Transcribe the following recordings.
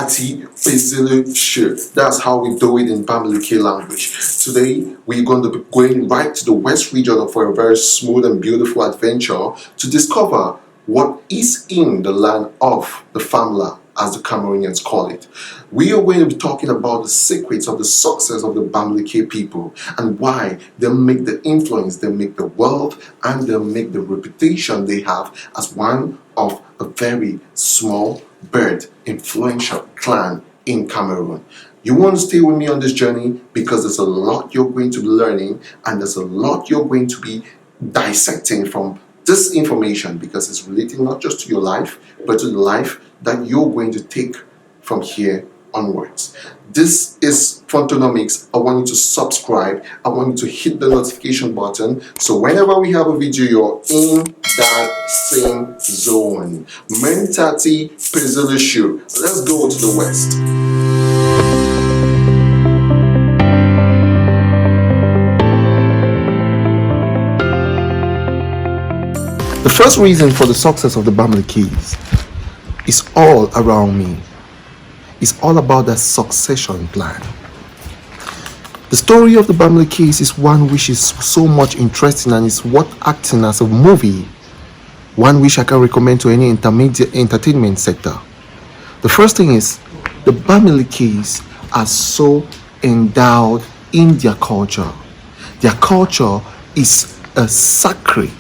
Kadji Defosso. That's how we do it in Bamileke language. Today, we're going to be going right to the West region for a very smooth and beautiful adventure to discover what is in the land of the FAMLA, as the Cameroonians call it. We are going to be talking about the secrets of the success of the Bamileke people and why they make the influence, they make the wealth, and they make the reputation they have as one of a very small but influential clan in Cameroon. You want to stay with me on this journey because there's a lot you're going to be learning and there's a lot you're going to be dissecting from this information, because it's relating not just to your life but to the life that you're going to take from here onwards. This is Mfontoh-nomics. I want you to subscribe. I want you to hit the notification button so whenever we have a video, you're in that same zone. Mentati Pezelishu. Let's go to the west. The first reason for the success of the Bamilekes is all around me. It's all about the succession plan. The story of the Bamilekes is one which is so much interesting and is worth acting as a movie, one which I can recommend to any intermediate entertainment sector. The first thing is, the Bamilekes are so endowed in their culture. Their culture is a sacred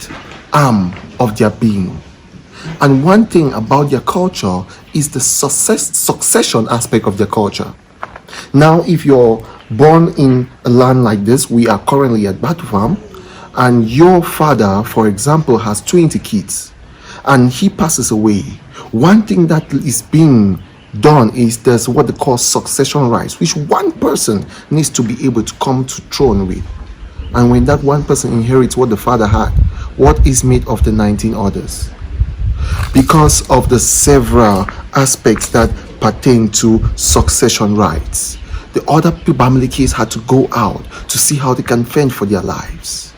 arm of their being. And one thing about their culture is the succession aspect of their culture. Now, if you're born in a land like this, we are currently at Batufam, and your father, for example, has 20 kids, and he passes away. One thing that is being done is there's what they call succession rights, which one person needs to be able to come to throne with. And when that one person inherits what the father had, what is made of the 19 others? Because of the several aspects that pertain to succession rights, the other Bamilekes had to go out to see how they can fend for their lives.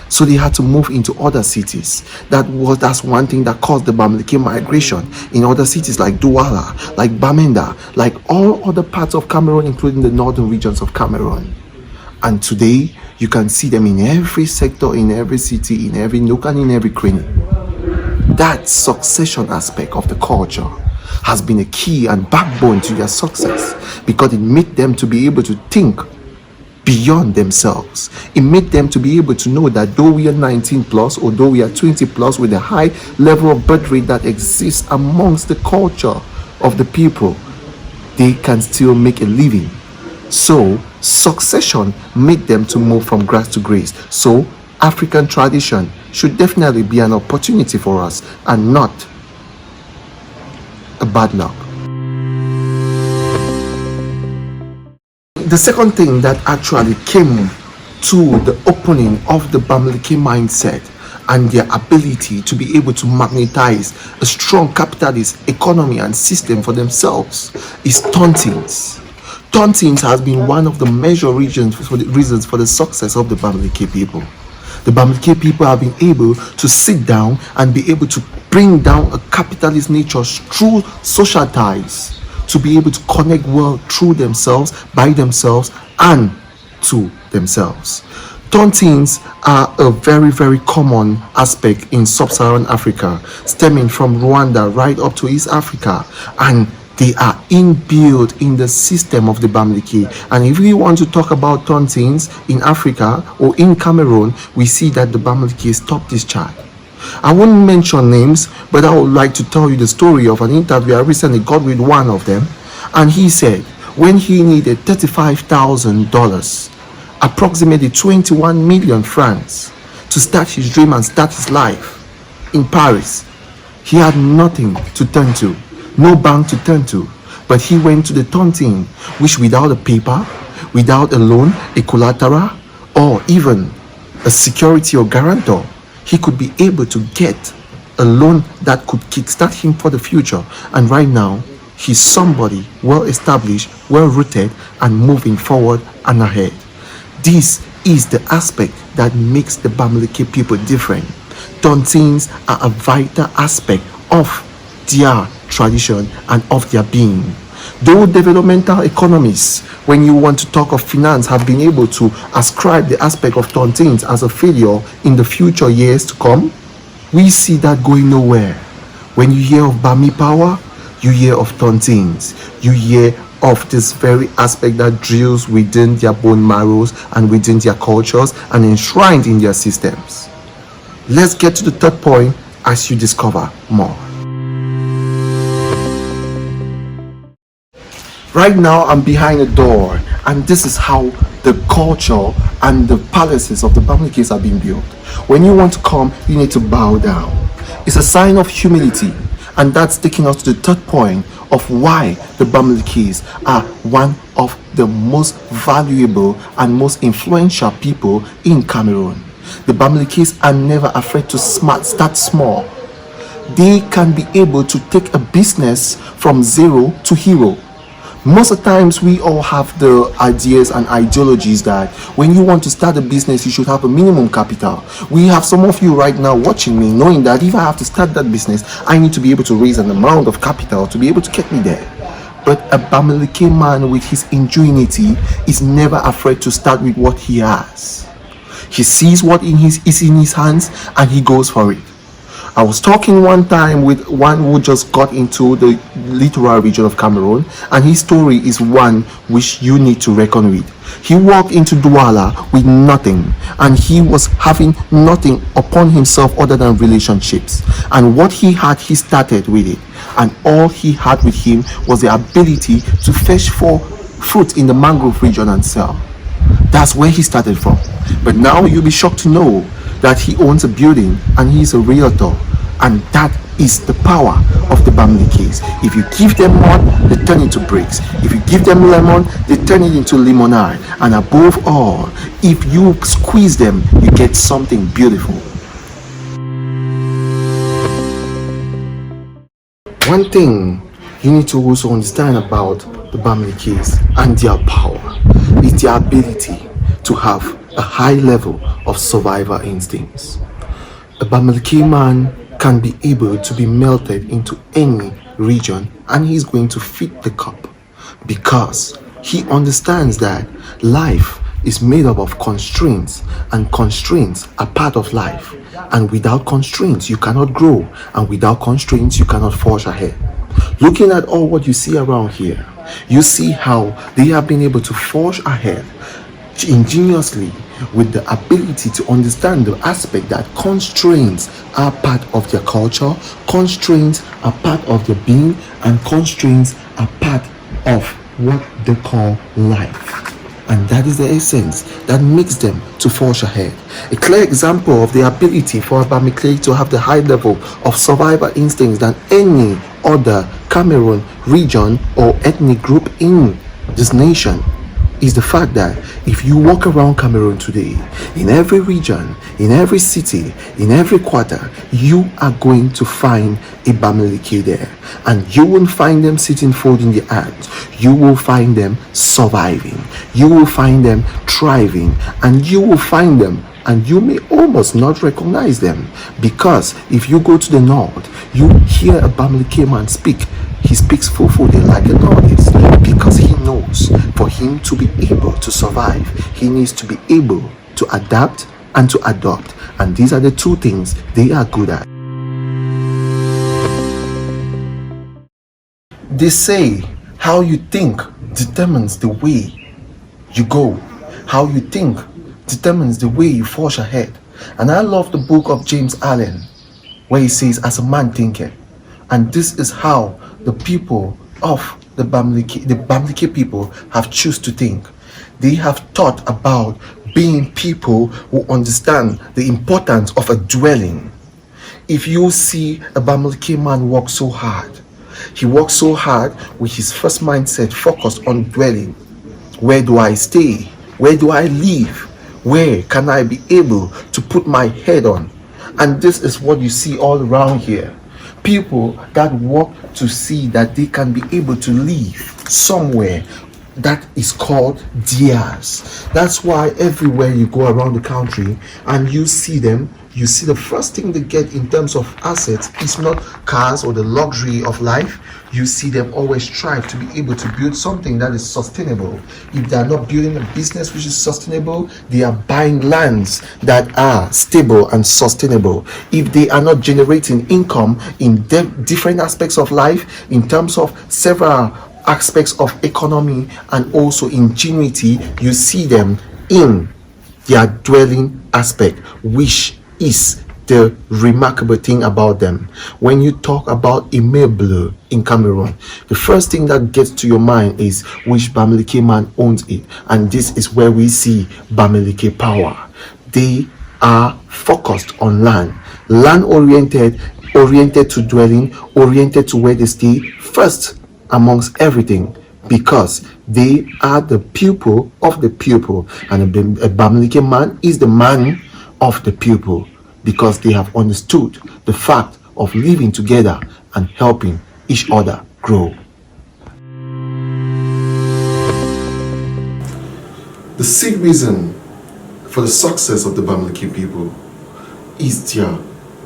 So they had to move into other cities. That's one thing that caused the Bamileke migration in other cities like Douala, like Bamenda, like all other parts of Cameroon, including the northern regions of Cameroon. And today, you can see them in every sector, in every city, in every nook and in every cranny. That succession aspect of the culture has been a key and backbone to their success, because it made them to be able to think beyond themselves. It made them to be able to know that though we are 19 plus or though we are 20 plus, with a high level of birth rate that exists amongst the culture of the people, they can still make a living. So succession made them to move from grass to grace. So African tradition should definitely be an opportunity for us and not a bad luck. The second thing that actually came to the opening of the Bamileke mindset and their ability to be able to magnetize a strong capitalist economy and system for themselves is Tontines. Tontines has been one of the major reasons for the success of the Bamileke people. The Bamileke people have been able to sit down and be able to bring down a capitalist nature through social ties, to be able to connect well through themselves, by themselves, and to themselves. Tontines are a very, very common aspect in sub-Saharan Africa, stemming from Rwanda right up to East Africa, and they are inbuilt in the system of the Bamileke. And if we want to talk about Tontines in Africa or in Cameroon, we see that the Bamileke top this chart. I wouldn't mention names, but I would like to tell you the story of an interview I recently got with one of them. And he said when he needed $35,000, approximately 21 million francs, to start his dream and start his life in Paris, he had nothing to turn to. No bank to turn to, but he went to the Tontine, which without a paper, without a loan, a collateral, or even a security or guarantor, he could be able to get a loan that could kickstart him for the future. And right now, he's somebody well established, well rooted, and moving forward and ahead. This is the aspect that makes the Bamileke people different. Tontines are a vital aspect of their tradition and of their being. Though developmental economists, when you want to talk of finance, have been able to ascribe the aspect of Tontines as a failure in the future years to come, we see that going nowhere. When you hear of Bami power, you hear of Tontines. You hear of this very aspect that drills within their bone marrows and within their cultures and enshrined in their systems. Let's get to the third point as you discover more. Right now I'm behind a door, and this is how the culture and the palaces of the Bamilekes are being built. When you want to come, you need to bow down. It's a sign of humility, and that's taking us to the third point of why the Bamilekes are one of the most valuable and most influential people in Cameroon. The Bamilekes are never afraid to start small. They can be able to take a business from zero to hero. Most of the times we all have the ideas and ideologies that when you want to start a business, you should have a minimum capital. We have some of you right now watching me knowing that if I have to start that business, I need to be able to raise an amount of capital to be able to get me there. But a Bamileke man with his ingenuity is never afraid to start with what he has. He sees what is in his hands and he goes for it. I was talking one time with one who just got into the littoral region of Cameroon, and his story is one which you need to reckon with. He walked into Douala with nothing, and he was having nothing upon himself other than relationships. And what he had, he started with it. And all he had with him was the ability to fetch for fruit in the mangrove region and sell. That's where he started from. But now you'll be shocked to know that he owns a building and he's a realtor, and that is the power of the Bamilekes. If you give them mud, they turn into bricks. If you give them lemon, they turn it into limonade. And above all, if you squeeze them, you get something beautiful. One thing you need to also understand about the Bamilekes and their power is their ability to have a high level of survival instincts. A Bamileke man can be able to be melted into any region and he's going to fit the cup, because he understands that life is made up of constraints, and constraints are part of life, and without constraints you cannot grow, and without constraints you cannot forge ahead. Looking at all what you see around here, you see how they have been able to forge ahead ingeniously with the ability to understand the aspect that constraints are part of their culture, constraints are part of their being, and constraints are part of what they call life. And that is the essence that makes them to forge ahead. A clear example of the ability for a Bamileke to have the high level of survival instincts than any other Cameroon region or ethnic group in this nation is the fact that if you walk around Cameroon today, in every region, in every city, in every quarter, you are going to find a Bamileke there. And you won't find them sitting folding their hands. You will find them surviving. You will find them thriving. And you will find them, and you may almost not recognize them, because if you go to the north, you hear a Bamileke man speak. He speaks Fulfulde like a novice, because he knows for him to be able to survive, he needs to be able to adapt and to adopt. And these are the two things they are good at. They say how you think determines the way you go. How you think determines the way you forge ahead. And I love the book of James Allen, where he says, as a man thinketh. And this is how the people of the Bamileke people have choose to think. They have thought about being people who understand the importance of a dwelling. If you see a Bamileke man work so hard, he works so hard with his first mindset focused on dwelling. Where do I stay? Where do I live? Where can I be able to put my head on? And this is what you see all around here. People that work to see that they can be able to live somewhere that is called theirs. That's why everywhere you go around the country and you see them, you see the first thing they get in terms of assets is not cars or the luxury of life. You see them always strive to be able to build something that is sustainable. If they are not building a business which is sustainable, they are buying lands that are stable and sustainable. If they are not generating income in different aspects of life, in terms of several aspects of economy and also ingenuity, you see them in their dwelling aspect, which is the remarkable thing about them. When you talk about immeuble in Cameroon, the first thing that gets to your mind is which Bamileke man owns it, and this is where we see Bamileke power. They are focused on land oriented to dwelling, oriented to where they stay first amongst everything, because they are the pupil of the pupil, and a Bamileke man is the man of the pupil, because they have understood the fact of living together and helping each other grow. The seed reason for the success of the Bamileke people is their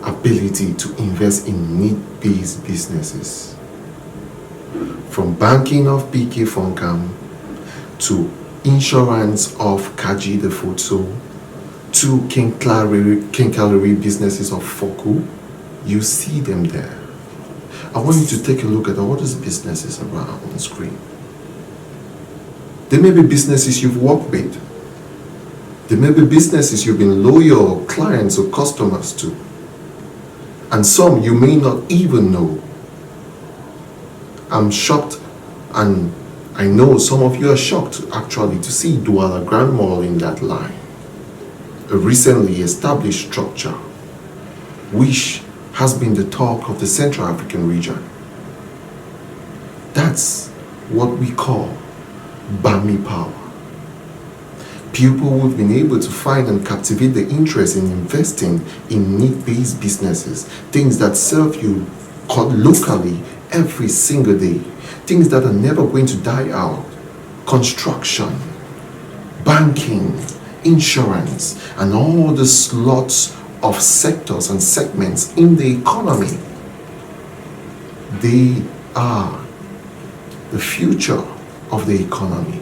ability to invest in need-based businesses. From banking of BK Funkam to insurance of Kadji Defosso to King Calorie businesses of Foku, you see them there. I want you to take a look at all these businesses around on the screen. There may be businesses you've worked with. There may be businesses you've been loyal clients or customers to. And some you may not even know. I'm shocked, and I know some of you are shocked actually to see Douala Grand Mall in that line. A recently established structure which has been the talk of the Central African region. That's what we call Bami power. People who've been able to find and captivate the interest in investing in need-based businesses, things that serve you locally every single day, things that are never going to die out. Construction, banking, insurance, and all the slots of sectors and segments in the economy. They are the future of the economy.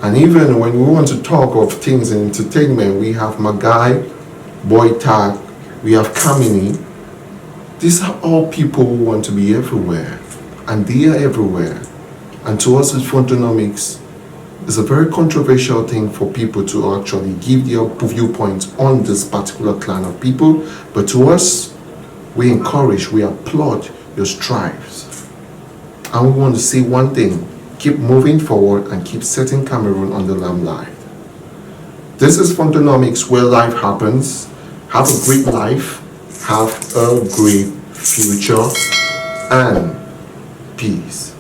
And even when we want to talk of things in entertainment, we have Magai, Boytag, we have Kamini. These are all people who want to be everywhere, and they are everywhere. And to us, Mfontoh-nomics is a very controversial thing for people to actually give their viewpoints on this particular clan of people. But to us, we encourage, we applaud your strives. And we want to say one thing: keep moving forward and keep setting Cameroon on the limelight. This is Mfontoh-nomics, where life happens. Have a great life. Have a great future, and peace.